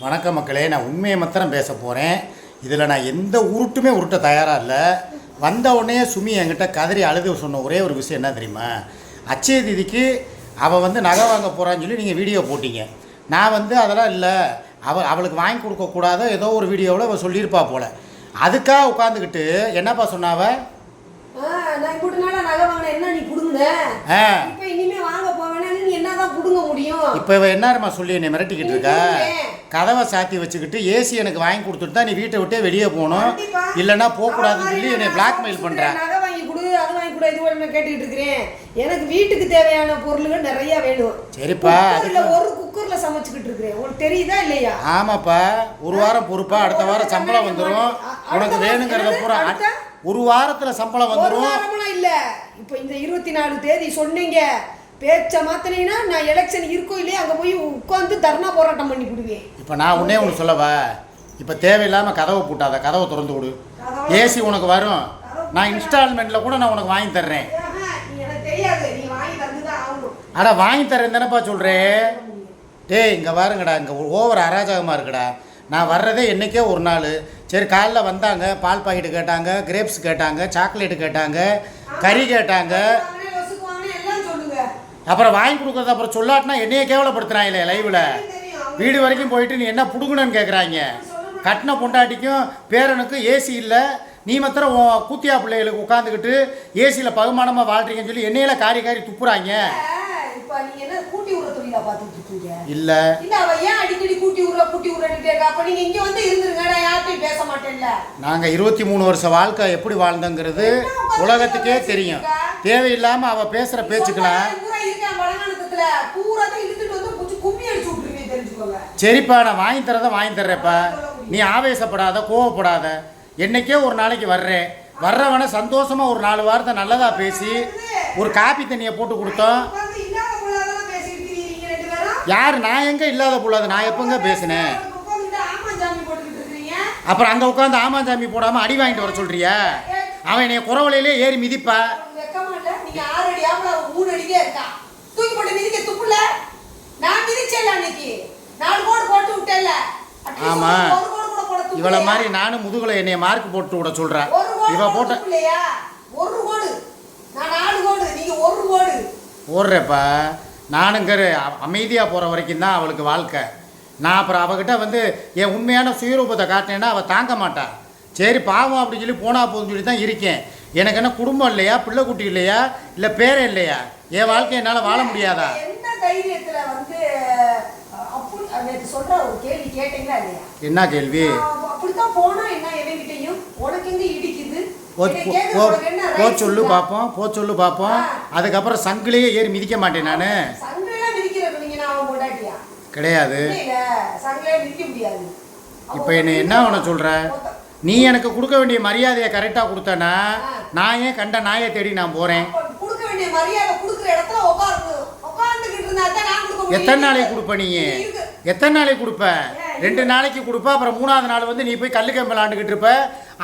வணக்கம் மக்களே, நான் உண்மையை மாத்திரம் பேச போகிறேன். இதில் நான் எந்த உருட்டுமே உருட்ட தயாராக இல்லை. வந்த உடனே சுமி என்கிட்ட கதறி அழுது சொன்ன ஒரே ஒரு விஷயம் என்ன தெரியுமா? அச்சய தீதிக்கு அவள் நகை வாங்க போகிறான்னு சொல்லி நீங்கள் வீடியோ போட்டிங்க. நான் அதெல்லாம் இல்லை, அவளுக்கு வாங்கி கொடுக்கக்கூடாத ஏதோ ஒரு வீடியோவில் அவள் சொல்லியிருப்பா போல். அதுக்காக உட்காந்துக்கிட்டு என்னப்பா சொன்னாவ? நான் கூட்டனால நகை வாங்கின என்ன நீ புடுங்க? இப்போ இனிமே வாங்க போவேனா நீ என்னதான் புடுங்க முடியும்? இப்போ இவ என்னமா சொல்லி என்னை மிரட்டிக்கிட்டு இருக்கா? கதவை சாத்தி வச்சுக்கிட்டு ஏசி எனக்கு வாங்கி கொடுத்துட்டு தான் நீ வீட்டை விட்டே வெளியே போகணும், இல்லைன்னா போகக்கூடாதுன்னு சொல்லி என்னை பிளாக்மெயில் பண்ணுற. நகை வாங்கி கொடு, அது வாங்கி கொடு, இது ஒன்று கேட்டுக்கிட்டு இருக்கிறேன். எனக்கு வீட்டுக்கு தேவையான பொருள்கள் நிறைய வேணும். சரிப்பா, ஒரு குக்கர்ல சமைச்சுக்கிட்டு இருக்கிறேன், உனக்கு தெரியுதா இல்லையா? ஆமாப்பா, ஒரு வாரம் பொறுப்பா, அடுத்த வாரம் சம்பளம் வந்துடும். உனக்கு வேணுங்கிறத பூரா ஒரு வாரத்தில் சம்பளம் வந்துடும். இல்ல இப்போ இந்த 24 தேதி சொன்னீங்க, பேச்ச மாத்தினீங்கன்னா நான் எலெக்ஷன் இருக்கோ இல்லையா அங்கே போய் உட்காந்து தர்ணா போராட்டம் பண்ணி விடுவேன். இப்போ நான் உன்னே ஒன்று சொல்லவா? இப்போ தேவையில்லாமல் கதவை பூட்டாத, கதவை திறந்து விடு. ஏசி உனக்கு வரும், நான் இன்ஸ்டால்மெண்ட்டில் கூட நான் உனக்கு வாங்கி தர்றேன். எனக்கு தெரியாது, நீ வாங்கி தந்துதான் ஆகணும். அட வாங்கி தரேன் தானேப்பா சொல்கிறேன். டேய் இங்கே பாருங்கடா, இங்கே ஓவர் அராஜகமாக இருக்குடா. நான் வர்றதே என்றைக்கே ஒரு நாள். சரி, காலைல வந்தாங்க, பால் பாக்கெட்டு கேட்டாங்க, கிரேப்ஸ் கேட்டாங்க, சாக்லேட்டு கேட்டாங்க, கறி கேட்டாங்க. அப்புறம் வாங்கி கொடுக்குறது அப்புறம் சொல்லாட்டினா என்னையே கேவலப்படுத்துகிறாங்களே லைவில். வீடு வரைக்கும் போயிட்டு நீ என்ன புடுங்கணுன்னு கேட்குறாங்க. கட்டின பொண்டாட்டிக்கும் பேரனுக்கும் ஏசி இல்லை, நீ மாத்திரம் கூத்தியா பிள்ளைகளுக்கு உட்காந்துக்கிட்டு ஏசியில் பகுமானமாக வாழ்றீங்கன்னு சொல்லி என்னையில காரி காரி துப்புறாங்க. இல்ல நாங்க 23 வருஷ வாழ்க்கை எப்படி வாழ்ந்தோங்கிறது உலகத்துக்கே தெரியும். தேவையில்லாம அவ பேசுற பேச்சுக்கலாம். சரிப்பா, நான் வாங்கி தரத வாங்கி தர்றேப்பா, நீ ஆவேசப்படாத, கோவப்படாத. என்னைக்கே ஒரு நாளைக்கு வர்றேன், வர்றவனை சந்தோஷமா ஒரு 4 வாரத்தை நல்லதா பேசி ஒரு காப்பி தண்ணியை போட்டு கொடுத்தோம். யார்? நான் எங்க இல்லாத புள்ளாத, நான் எப்பங்க பேசினேன்? அப்புறம் அங்க உட்காந்து ஆமாஞ்சாமி போடாம அடி வாங்கிட்டு வர சொல்றியா? அவன் என்னைய குறவலையிலே ஏறி மிதிப்பா. ஆமா, இவளை மாதிரி நானும் முதுகுல என்னைய மார்க் போட்டு விட சொல்றா. இவ போட்ட ஓடுறப்பா. நானுங்கிற அமைதியாக போகிற வரைக்கும் தான் அவளுக்கு வாழ்க்கை. நான் அப்புறம் அவகிட்ட என் உண்மையான சுயரூபத்தை காட்டினேன்னா அவள் தாங்க மாட்டா. சரி பாவம் அப்படின்னு சொல்லி போனா போதுன்னு சொல்லி தான் இருக்கேன். எனக்கு என்ன குடும்பம் இல்லையா, பிள்ளை குட்டி இல்லையா, இல்லை பேரே இல்லையா? என் வாழ்க்கை என்னால் வாழ முடியாதா? என்ன கேள்வி? போ சொல்லு பார்ப்போம், போ சொல்லு பார்ப்போம். அதுக்கப்புறம் சங்கிலேயே ஏறி மிதிக்க மாட்டேன் நான். கிடையாது. இப்போ என்ன என்ன பண்ண சொல்ற? நீ எனக்கு கொடுக்க வேண்டிய மரியாதையை கரெக்டாக கொடுத்தனா நான் ஏன் கண்ட நாயை தேடி நான் போகிறேன்? எத்தனை நாளைக்கு கொடுப்ப நீ? எத்தனை நாளைக்கு கொடுப்ப? 2 நாளைக்கு கொடுப்ப. அப்புறம் 3ஆவது நாள் நீ போய் கல்லு கம்பல் ஆண்டுகிட்டு இருப்ப,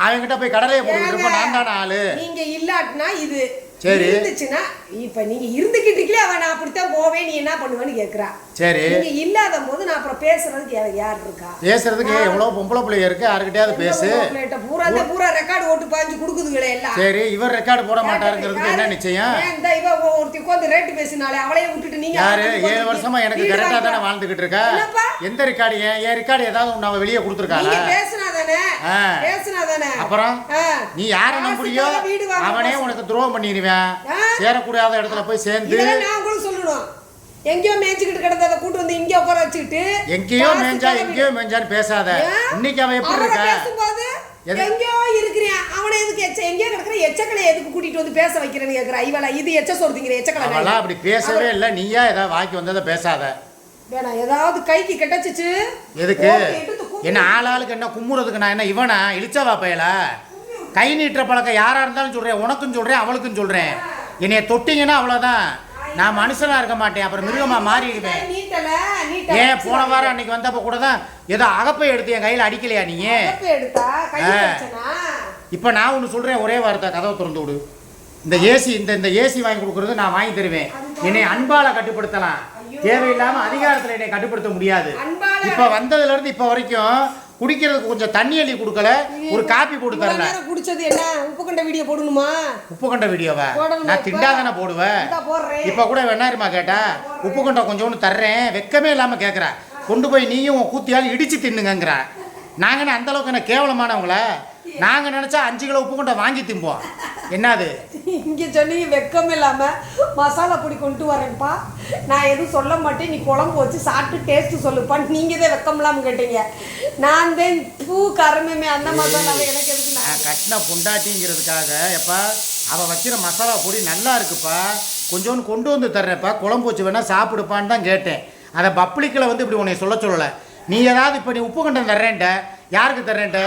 அவங்கிட்ட போய் கடலையை போட்டுக்கிட்டு இருப்ப. நான் தானே ஆளு. நீங்க இல்லாட்டினா இது சரி இருந்துச்சுன்னா இப்ப நீங்க இருந்துகிட்டு அவன் நான் அப்படித்தான் போவேன், நீ என்ன பண்ணுவேன்னு கேட்கறா. சரி, நீங்க இல்லாத போது நான் அப்புறம் பேசுறதுக்கு யார் இருக்கா? பேசுறதுக்கு எவ்வளவு பொம்பளை பிள்ளைங்க இருக்கு, யாருக்கிட்டயாவது பேசு. பூரா ரெக்கார்டு ஓட்டு பாஞ்சு கொடுக்குதுங்களே எல்லாம். சரி, இவர் ரெக்கார்டு போட மாட்டாருங்கிறதுக்கு என்ன நிச்சயம்? இந்த இவ ஒருத்தி உட்காந்து ரேட்டு பேசினாலே அவளையே விட்டுட்டு நீங்க யாரு? 7 வருஷமா எனக்கு கரெக்டா தானே வாழ்ந்துகிட்டு இருக்கா. எந்த ரெக்கார்டு? என் ரெக்கார்டு ஏதாவது உன்னை அவ வெளியே கொடுத்துருக்காங்க? பேசுனாதானே. அப்புறம் நீ யார நம்புறியோ அவனே உனக்கு துரோகம் பண்ணிடுவேன். சேரக்கூடாத இடத்துல போய் சேர்ந்து நான் கூட சொல்லணும். எங்கேயோ மேய்ச்சிக்கிட்டு கிடந்ததை கூட்டு வந்து இங்கே உட்கார வச்சுக்கிட்டு எங்கேயோ மேய்ஞ்சான்னு பேசாத. இன்னைக்கு அவன் எப்படி இருக்கா? எங்கேயோ இருக்கிறேன், அவனை எதுக்கு எங்கேயோ கிடக்குற எச்சக்கலை எதுக்கு கூட்டிட்டு வந்து பேச வைக்கிறேன்னு கேட்குறா. இவளா இது எச்ச சொல்றீங்க? எச்சக்கலை அப்படி பேசவே இல்லை. நீயா ஏதாவது வாக்கி வந்ததை பேசாத. வேணா ஏதாவது கைக்கு கெட்டச்சிச்சு எதுக்கு? என்ன ஆளாளுக்கு என்ன கும்புறதுக்கு? நான் என்ன இவனா இழிச்சவா பயல? கை நீட்டுற பழக்கம் யாரா இருந்தாலும் சொல்றேன், உனக்கும் சொல்றேன், அவளுக்கும் சொல்றேன். என்னைய தொட்டிங்கன்னா அவ்வளவுதான், நான் மனுஷனா இருக்க மாட்டேன், அப்புறம் மிருகமா மாறிடுவேன். ஏன் போன வாரம் அன்னைக்கு வந்தப்ப கூட தான் ஏதோ அகப்பை எடுத்து என் கையில அடிக்கலையா நீ? இப்ப நான் ஒண்ணு சொல்றேன், ஒரே வார்த்தை, கதவை திறந்து விடு. இந்த ஏசி வாங்கி கொடுக்கறது நான் வாங்கி தருவேன். என்னை அன்பால கட்டுப்படுத்தலாம், தேவையில்லாம அதிகாரத்துல என்னை கட்டுப்படுத்த முடியாது. இப்ப வந்ததுல இருந்து இப்ப வரைக்கும் குடிக்கிறதுக்கு கொஞ்சம் தண்ணி அள்ளி கொடுக்கல, ஒரு காப்பி போட்டு தரல. குடிச்சது என்ன உப்பு கண்ட வீடியோ போடணுமா? உப்பு கண்ட வீடியோவா? நான் திண்டாதானே போடுவேன். இப்ப கூட வேணாருமா கேட்டா உப்பு கண்ட கொஞ்சோன்னு தர்றேன், வெக்கமே இல்லாம கேட்குற. கொண்டு போய் நீயும் கூத்தியால் இடிச்சு தின்னுங்கிற. நாங்கன்னு அந்த அளவுக்கு என்ன கேவலமானவங்கள? நாங்க நினைச்சா 5 கிலோ உப்பு கொண்ட வாங்கி திம்போம். என்னது இங்க சொன்னீங்க வெக்கம் இல்லாம மசாலா பொடி கொண்டு வரேன்ப்பா, நான் எதுவும் சொல்ல மாட்டேன், நீ குழம்பு வச்சு சாப்பிட்டு டேஸ்ட் சொல்லுப்பா. நீங்க தான் வெக்கம் இல்லாம கேட்டீங்க. நான் தான் பூ கருமையுமே அந்த மசாலாவை எனக்கு எதுக்கு? நான் கட்டின பொண்டாட்டிங்கிறதுக்காக எப்பா அவ வைக்கிற மசாலா பொடி நல்லா இருக்குப்பா, கொஞ்சோன்னு கொண்டு வந்து தர்றேன்ப்பா, குழம்பு வச்சு வேணா சாப்பிடுப்பான்னு தான் கேட்டேன். அதை பப்ளிக்கில் வந்து இப்படி உன்னை சொல்லலை. நீ ஏதாவது இப்போ நீ உப்பு கண்டம் தர்றேன்ட்ட, யாருக்கு தர்றேன்ட்ட?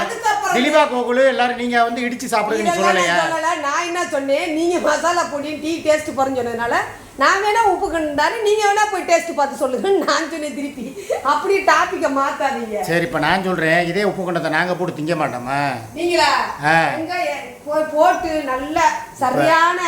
திலீபா கோகுலு எல்லாரும் நீங்க வந்து இடிச்சு சாப்பிடுங்க நீ சொல்லலையா? நான் என்ன சொன்னேன், நீங்க மசாலா பொடி டீ டேஸ்ட் பாருன்னு சொன்னதுனால நான் வேணா உப்பு கண்டாரு, நீங்க வேணா போய் டேஸ்ட் பார்த்து சொல்லுங்க நான் சொன்னேன். திருப்பி அப்படி டாபிக்க மாத்தாதீங்க. சரி இப்ப நான் சொல்றேன், இதே உப்பு கண்டத்தை நாங்க போட்டு திங்க மாட்டோமா? நீங்களா போட்டு நல்ல சரியான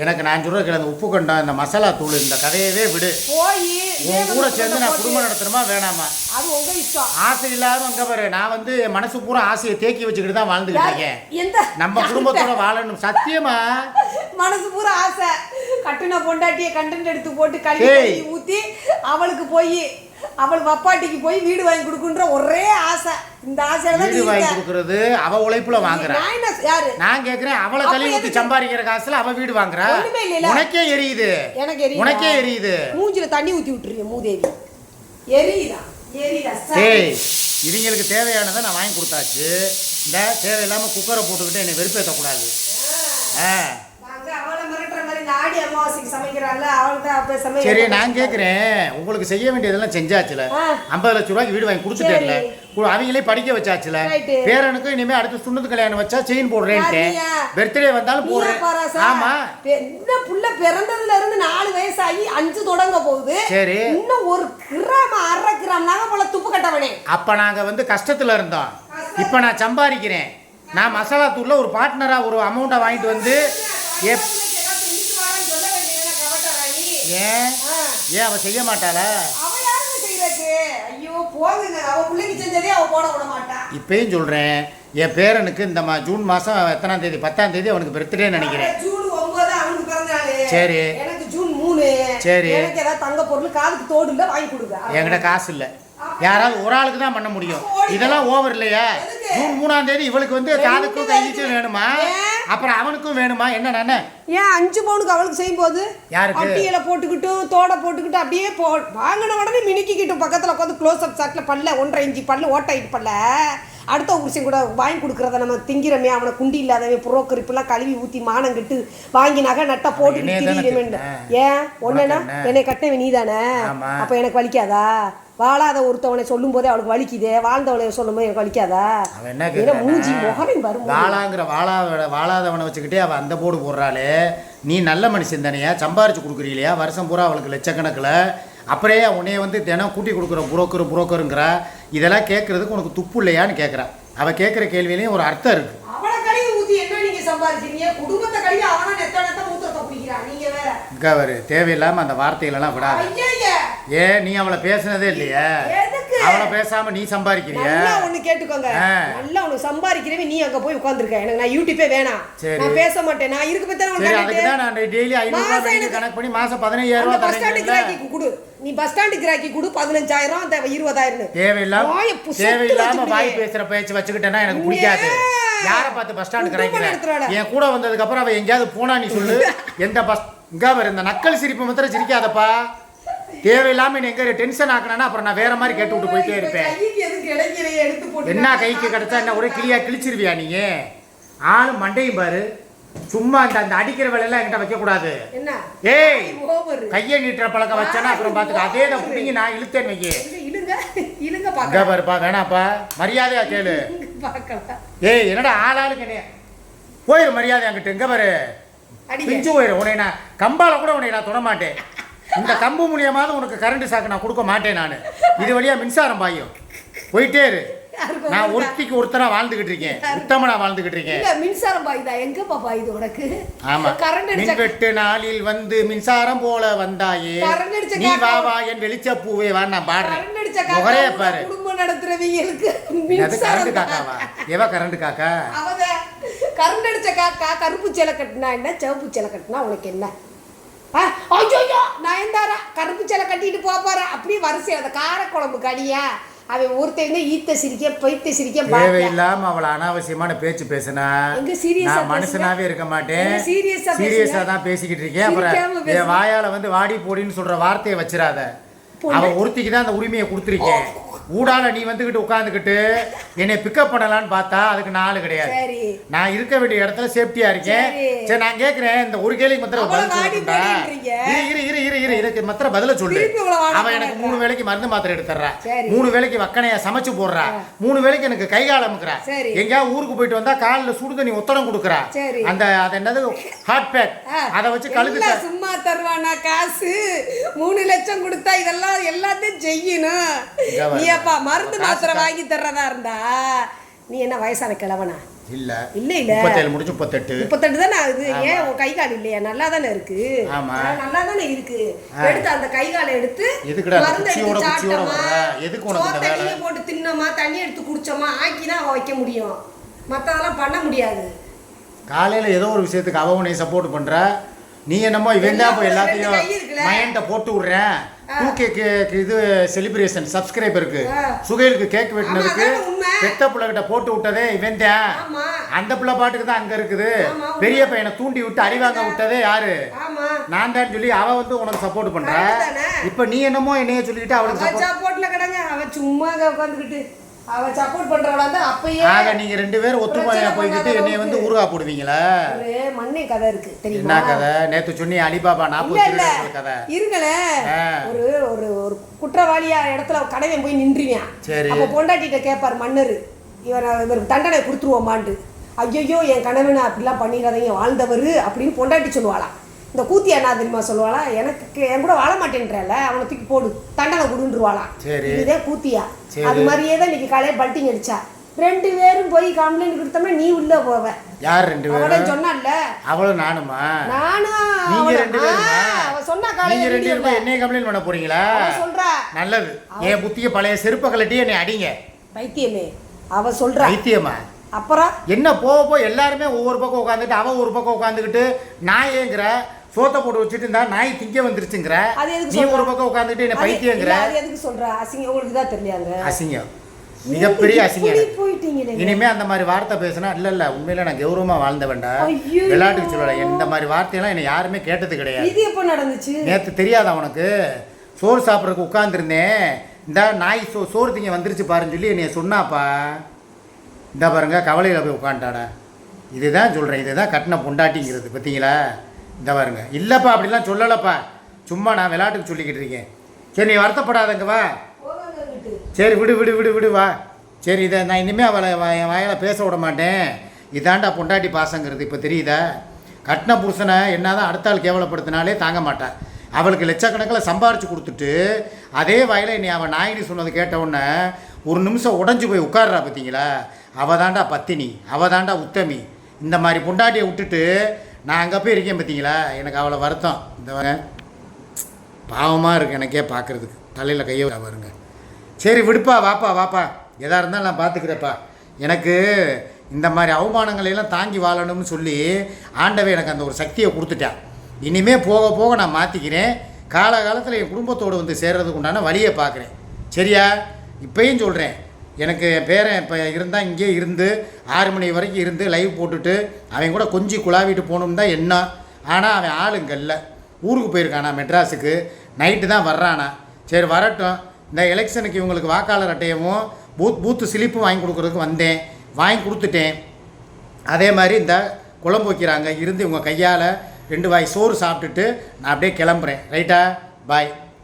எனக்கு நான் சொல்றது அந்த உப்பு கண்டம் இந்த மசாலா தூள் இந்த கதையவே விடு. போய் உன் கூட சேர்ந்து நான் குடும்பம் நடத்தணுமா வேணாமா? அது உங்க இஷ்டம். ஆசை இல்லாத அங்க பாரு, நான் வந்து மனசு பூரா ஆசையை தேக்கி வச்சுக்கிட்டு தான் வாழ்ந்துகிட்டு இருக்கேன். நம்ம குடும்பத்தோட வாழணும். சத்தியமா மனசு பூரா ஆசை. கட்டுன பொண்டாட்டியை கண்டென்ட் எடுத்து போட்டு கழுவி ஊத்தி அவளுக்கு போய் அவள் வப்பாட்டிக்கு போய் வீடு வாங்கி கொடுக்குன்ற ஒரே ஆசை. இந்த ஆசையில வீடு வாங்கி கொடுக்கறது அவ உழைப்புல வாங்குறா. நான் கேக்குறேன், அவளை கழுவி ஊத்தி சம்பாதிக்கிற காசுல அவ வீடு வாங்குறா. உனக்கே எரியுது, உனக்கே எரியுது. மூஞ்சில தண்ணி ஊத்தி விட்டுறீங்க மூதேவி. எரியுதா எரியுதா? ஏய் இவங்களுக்கு தேவையானதை நான் வாங்கி கொடுத்தாச்சு. இந்த தேவையில்லாம குக்கரை போட்டுக்கிட்டு என்னை வெறுப்பேற்றக்கூடாது. சரி நான் கேட்குறேன், உங்களுக்கு செய்ய வேண்டியதெல்லாம் செஞ்சாச்சுல, 50 லட்சம் ரூபாய்க்கு வீடு வாங்கி கொடுத்துட்டேன்ல, அவங்களே படிக்க வச்சாச்சுல, பேரனுக்கு இனிமே அடுத்து சுண்ணத்து கல்யாணம் வச்சா செயின் போடுறேன்ட்டு, பர்த்டே வந்தாலும் போடுறேன். ஆமா என்ன புள்ள பிறந்ததுல இருந்து 4 வயசாகி 5 தொடங்க போகுது. சரி இன்னும் 1 கிராம் 1/2 கிராம் நாங்க போல துப்பு கட்டவனே. அப்ப நாங்க வந்து கஷ்டத்துல இருந்தோம், இப்ப நான் சம்பாதிக்கிறேன். நான் மசாலா தூள்ல ஒரு பார்ட்னரா ஒரு அமௌண்ட்டை வாங்கிட்டு வந்து ஏன் ஏன் அவ செய்ய மாட்டாளா? இப்பயும் சொல்றேன், என் பேரனுக்கு இந்த ஜூன் மாசம் எத்தனாம் தேதி? 10ஆம் தேதி அவனுக்கு பர்த்டே நினைக்கிறேன். சரி ஜூன் 3. சரி தங்க பொருள் காதுக்கு தோடு இல்ல வாங்கி கொடுங்க. என்கிட்ட காசு இல்ல, யாராவது ஒரு ஆளுக்கு தான் பண்ண முடியும். இதெல்லாம் ஓவர் இல்லையா? ஜூன் 3ஆம் தேதி இவளுக்கு வந்து காதுக்கும் கைக்கும் வேணுமா, அப்புறம் அவனுக்கும் வேணுமா? என்ன ஏன் 5 பவுனுக்கு அவளுக்கு செய்யும் போது அட்டியில போட்டுக்கிட்டும் தோட போட்டுக்கிட்டு அப்படியே வாங்கின உடனே மினிக்கிட்டும் பக்கத்துல உட்காந்து க்ளோஸ் அப் சாட்ல பல்ல 1.5 இன்ச்சு பல்லு ஓட்டாயிட்டு பல்ல அடுத்த புருஷன் கூட வாங்கி கொடுக்குறத நம்ம திங்கிறமே, அவனை குண்டி இல்லாதவன் புரோக்கர் இப்பெல்லாம் கழுவி ஊற்றி மானம் கட்டு வாங்கி நகை நட்டா போட்டு திரியிறமே. ஏன் ஒன்றுனா என்னை கட்டினவன் நீ தானே, அப்போ எனக்கு வலிக்காதா? வாழாத ஒருத்தவனை சொல்லும் போதே அவளுக்கு வலிக்குதே, வாழ்ந்தவனை சொல்லும் போது எனக்கு வலிக்காதா? மூஞ்சி முகரையும் வரும். வாழாங்கிற வாழாதவனை வச்சுக்கிட்டே அவள் அந்த போடு போடுறாளே. நீ நல்ல மனுஷன் தானேயா, சம்பாரிச்சு கொடுக்குறீங்களா வருஷம் பூரா அவளுக்கு லட்சக்கணக்கில், அப்படியே உன்னைய வந்து தினம் கூட்டி கொடுக்குற புரோக்கருங்கிற. இதெல்லாம் கேட்கறதுக்கு உனக்கு துப்பு இல்லையான்னு கேட்குறா. அவள் கேட்குற கேள்வியிலையும் ஒரு அர்த்தம் இருக்கு. அவளை கழுவி ஊற்றி என்ன நீங்கள் சம்பாதிக்கிறீங்க? குடும்பத்தை கழுவி அவனை நெத்த மூத்தத்தை பிடிக்கிறான். நீங்கள் வேற இங்கே தேவையில்லாமல் அந்த வார்த்தைகளெல்லாம் விடாது. ஏன் நீ அவளை பேசுனதே இல்லையா? அவளை பேசாம நீ சம்பாதிக்கிறியா? ஒண்ணு கேட்டுக்கோங்க, நல்லா உனக்கு சம்பாதிக்கிறவே நீ அங்க போய் உட்கார்ந்துருக்க. எனக்கு நான் யூடியூபே வேணாம், நான் பேச மாட்டேன். நான் இருக்கு பத்தி அதுக்கு தான் நான் டெய்லி 500 ரூபாய் கணக்கு பண்ணி மாசம் 15000 ரூபாய் பஸ் ஸ்டாண்ட் கிராக்கி கொடு. நீ பஸ் ஸ்டாண்ட் கிராக்கி கொடு 15000 20,000. தேவையில்லாம வாய் பேசுற பேச்சு வச்சுக்கிட்டேன்னா எனக்கு பிடிக்காது. யாரை பார்த்து பஸ் ஸ்டாண்ட் கிராக்கிறேன்? என் கூட வந்ததுக்கு அப்புறம் அவ எங்கேயாவது போனா நீ சொல்லு. எந்த பஸ் இங்க வர இந்த நக்கல் சிரிப்பு மாத்திரம் சிரிக்காதப்பா. தேவையில்லாம எங்க டென்ஷன் ஆக்கினா அப்புறம் நான் வேற மாதிரி கேட்டு விட்டு போயிட்டே இருப்பேன். என்ன கைக்கு கிடைச்சா என்ன ஒரே கிளியா கிழிச்சிருவியா? நீங்க ஆளு மண்டையும் பாரு, சும்மா அந்த அடிக்கிற வேலையெல்லாம் என்கிட்ட வைக்க கூடாது. ஏய் கையை நீட்டுற பழக்கம் வச்சேன்னா அப்புறம் பாத்துக்க. அதே தான் புடிங்கி நான் இழுத்தேன்னு வைக்க பாருப்பா. வேணாப்பா, மரியாதையா கேளு. ஏய் என்னடா ஆளாளுக்கு என்ன போயிரு மரியாதை அங்கிட்டு. எங்க பாரு பிஞ்சு போயிரு. உன்னை நான் கம்பால கூட உன்னை நான் தொட மாட்டேன். இந்த கம்பு மூலியமாவது உனக்கு கரண்ட் சாக்கு நான் கொடுக்க மாட்டேன். நான் இது வழியா மின்சாரம் பாயும். போயிட்டே இரு. நான் ஒருத்திக்கு ஒருத்தரா வாழ்ந்துகிட்டு இருக்கேன், உத்தமனா வாழ்ந்துகிட்டு இருக்கேன். இல்ல மின்சாரம் பாயுதா? எங்கப்பா பாயுது உனக்கு? ஆமா, கரண்ட் அடிச்ச மின்வெட்டு நாளில் வந்து மின்சாரம் போல வந்தாயே, நீ வா வா என் வெளிச்ச பூவே வா. நான் பாடுறேன். கரண்ட் அடிச்ச முகரே பாரு. குடும்பம் நடத்துறவங்களுக்கு அது மின்சாரம் கரண்ட் காக்காவா? எவ கரண்ட் காக்கா? அவத கரண்ட் அடிச்ச காக்கா கருப்பு சேலை கட்டினா என்ன, சிவப்பு சேலை கட்டினா உனக்கு என்ன? ஐயோ நயன்தாரா கருப்பு சேலை கட்டிட்டு போப்பாரா அப்படியே வரிசை அந்த காரக்குழம்பு கடியா அவன் ஒருத்தங்க ஈத்த சிரிக்க பைத்த சிரிக்க தேவையில்லாம அவளை அனாவசியமான பேச்சு பேசினா நான் மனுஷனாவே இருக்க மாட்டேன். சீரியஸா தான் பேசிக்கிட்டு இருக்கேன். அப்புறம் என் வாயால வந்து வாடி போடின்னு சொல்ற வார்த்தையை வச்சிடாத. அவன் ஒருத்திக்கு தான் அந்த உரிமையை கொடுத்துருக்கேன். ஊடால நீ வந்துகிட்டு உட்காந்துக்கிட்டு என்னை பிக்கப் பண்ணலான்னு பார்த்தா அதுக்கு நாலு கிடையாது. நான் இருக்க வேண்டிய இடத்துல சேஃப்டியா இருக்கேன். சரி நான் கேட்கிறேன், இந்த ஒரு கேள்விக்கு மாத்திரம் பதில் சொல்லுடா. இதுக்கு மாத்திரம் பதில சொல்லு. அவன் எனக்கு 3 வேளைக்கு மருந்து மாத்திரை எடுத்துறா, 3 வேளைக்கு வக்கனையா சமைச்சு போடுறா, 3 வேளைக்கு எனக்கு கை கால் அமுக்குறா, எங்கேயா ஊருக்கு போயிட்டு வந்தா காலில் சுடு தண்ணி ஒத்தடம் கொடுக்குறா, அந்த அது என்னது ஹாட் பேக் அதை வச்சு கழுத்து சும்மா தருவானா காசு 3 லட்சம் கொடுத்தா இதெல்லாம் எல்லாத்தையும் செய்யணும். மருந்து மாத்திரை வாங்கி தர்றதா இருந்தா நீ என்ன வயசான கிழவனா? இல்ல இல்ல இல்ல 37 முடிச்சு 38 தானே ஆகுது. ஏன் உன் கை கால் இல்லையா? நல்லா தானே இருக்கு. நல்லா தானே இருக்கு. எடுத்து அந்த கை காலை எடுத்து மருந்து எடுத்து சாப்பிட்டோமா, தண்ணியை போட்டு தின்னோமா, தண்ணி எடுத்து குடிச்சோமா ஆக்கிதான் அவன் வைக்க முடியும். மற்றதெல்லாம் பண்ண முடியாது. காலையில ஏதோ ஒரு விஷயத்துக்கு அவ உன்னை சப்போர்ட் பண்ற, நீ என்னமோ இவன் தான் போய் எல்லாத்தையும் மைண்ட போட்டு விடுறேன். 2K இது செலிப்ரேஷன் சப்ஸ்கிரைபருக்கு சுகைலுக்கு கேக் வெட்டினதுக்கு பெத்த பிள்ளைகிட்ட போட்டு விட்டதே இவன் தான். அந்த பிள்ளை பாட்டுக்கு தான் அங்க இருக்குது. பெரிய பையனை தூண்டி விட்டு அடிவாங்க விட்டதே யாரு? நான் தான் சொல்லி அவ வந்து உனக்கு சப்போர்ட் பண்ற. இப்ப நீ என்னமோ என்னைய சொல்லிட்டு அவளுக்கு சப்போர்ட்ல கிடங்க. அவ சும்மா உட்காந்துக்கிட்டு அவ சப்போர்ட் பண்றவளா தான். அப்பயே ஆக நீங்க 2 பேரும் ஒத்துமையா போய்கிட்டு என்னைய வந்து ஊருகா போடுவீங்களா? ஒரு மண்ணே கதை இருக்கு தெரியுமா? என்ன கதை? நேத்து சொன்னி அலிபாபா 40 கதை இருங்களே. ஒரு ஒரு ஒரு குற்றவாளியா இடத்துல கடையை போய் நின்றுவியான். அப்ப பொண்டாட்டிட்ட கேட்பாரு மன்னர், இவருக்கு தண்டனை கொடுத்துருவோமாண்டு. ஐயோ என் கணவனை அப்படிலாம் பண்ணிடாதீங்க வாழ்ந்தவர் அப்படின்னு பொண்டாட்டி சொல்லுவாளாம். இந்த கூத்தி என்ன தெரியுமா சொல்லுவாளா? எனக்கு என் கூட வாழ மாட்டேன்றல அவனை தூக்கி போடு தண்டனை கொடுன்றுவாளாம். இதே கூத்தியா? அது மாதிரியே தான் இன்னைக்கு காலையில பல்ட்டிங் அடிச்சா. 2 பேரும் போய் கம்ப்ளைண்ட் கொடுத்தோம்னா நீ உள்ள போவ. யார் 2 பேரும்? அவளே சொன்னால. அவளும் நானுமா? நானும். நீங்க 2 பேருமா? அவ சொன்னா காலையில நீங்க 2 பேரும் என்னைய கம்ப்ளைண்ட் பண்ண போறீங்களா? அவ சொல்றா. நல்லது. என் புத்திய பழைய செருப்ப கழட்டி என்னை அடிங்க. பைத்தியமே அவ சொல்றா. பைத்தியமா? அப்புறம் என்ன போக எல்லாருமே ஒவ்வொரு பக்கம் உட்காந்துட்டு அவ ஒரு பக்கம் உட்காந்துக்கிட்டு நான் ஏங்குற சோத்தை போட்டு வச்சுட்டு இருந்தா நாய் திங்க வந்துருச்சுங்கிற, நீ ஒரு பக்கம் உட்காந்துட்டு என்ன பைத்தியங்கிற. அது எதுக்கு சொல்ற? அசிங்கம் உங்களுக்கு தான் தெரியலையாங்க? அசிங்கம், மிகப்பெரிய அசிங்கம். இனிமே அந்த மாதிரி வார்த்தை பேசினா இல்ல உண்மையில நான் கௌரவமா வாழ்ந்த வேண்டாம், விளையாட்டுக்கு சொல்லல. இந்த மாதிரி வார்த்தையெல்லாம் என்ன யாருமே கேட்டது கிடையாது. இது எப்போ நடந்துச்சு? நேற்று தெரியாதா உனக்கு? சோறு சாப்பிட்றதுக்கு உட்காந்துருந்தேன், இந்த நாய் சோறு திங்க வந்துருச்சு பாருன்னு சொல்லி என்னைய சொன்னாப்பா. இந்த பாருங்க கவலையில் போய் உட்காந்துட்டாடா. இதுதான் சொல்கிறேன், இதுதான் கட்டின பொண்டாட்டிங்கிறது. பார்த்தீங்களா? இந்த பாருங்க. இல்லைப்பா அப்படிலாம் சொல்லலைப்பா, சும்மா நான் விளையாட்டுக்கு சொல்லிக்கிட்டு இருக்கேன். சரி நீ வருத்தப்படாதங்க வா. சரி விடு விடு விடு விடு வா. சரி இதை நான் இனிமேல் அவளை என் வாயால் பேச விட மாட்டேன். இதாண்டா பொண்டாட்டி பாசங்கிறது. இப்போ தெரியுதா? கட்டின புருஷனை என்ன தான் அடுத்த ஆள் கேவலப்படுத்தினாலே தாங்க மாட்டான். அவளுக்கு லட்சக்கணக்கில் சம்பாரித்து கொடுத்துட்டு அதே வாயில் என்னை அவன் நாயினி சொன்னது கேட்டவுடனே ஒரு நிமிஷம் உடஞ்சி போய் உட்கார்றா. பார்த்தீங்களா? அவள் தாண்டா பத்தினி, அவள் தாண்டா உத்தமி. இந்த மாதிரி பொண்டாட்டியை விட்டுட்டு நான் அங்கே போய் இருக்கேன். பார்த்தீங்களா? எனக்கு அவ்வளோ வருத்தம். இந்த பாவமாக இருக்குது எனக்கே பார்க்குறதுக்கு. தலையில் கையை வருங்க. சரி விடுப்பா, வாப்பா வாப்பா, எதாக இருந்தாலும் நான் பார்த்துக்கிறேப்பா. எனக்கு இந்த மாதிரி அவமானங்களையெல்லாம் தாங்கி வாழணும்னு சொல்லி ஆண்டவே எனக்கு அந்த ஒரு சக்தியை கொடுத்துட்டேன். இனிமேல் போக போக நான் மாற்றிக்கிறேன். காலகாலத்தில் என் குடும்பத்தோடு வந்து சேர்றதுக்கு உண்டான வழியை பார்க்குறேன். சரியா? இப்போயும் சொல்கிறேன், எனக்கு என் பேரன் இப்போ இருந்தால் இங்கே இருந்து 6 மணி வரைக்கும் இருந்து லைவ் போட்டுட்டு அவன் கூட கொஞ்சம் குழாவிட்டு போகணுன்னு தான் என்ன. ஆனால் அவன் ஆளுங்க இல்லை, ஊருக்கு போயிருக்கானா மெட்ராஸுக்கு. நைட்டு தான் வர்றானா. சரி வரட்டும். இந்த எலெக்ஷனுக்கு இவங்களுக்கு வாக்காளர் அட்டையவும் பூத்து ஸ்லிப்பும் வாங்கி கொடுக்குறதுக்கு வந்தேன், வாங்கி கொடுத்துட்டேன். அதே மாதிரி இந்த குழம்பு வைக்கிறாங்க, இருந்து இவங்க கையால் 2 வாய் சோறு சாப்பிட்டுட்டு நான் அப்படியே கிளம்புறேன். ரைட்டா? பாய்.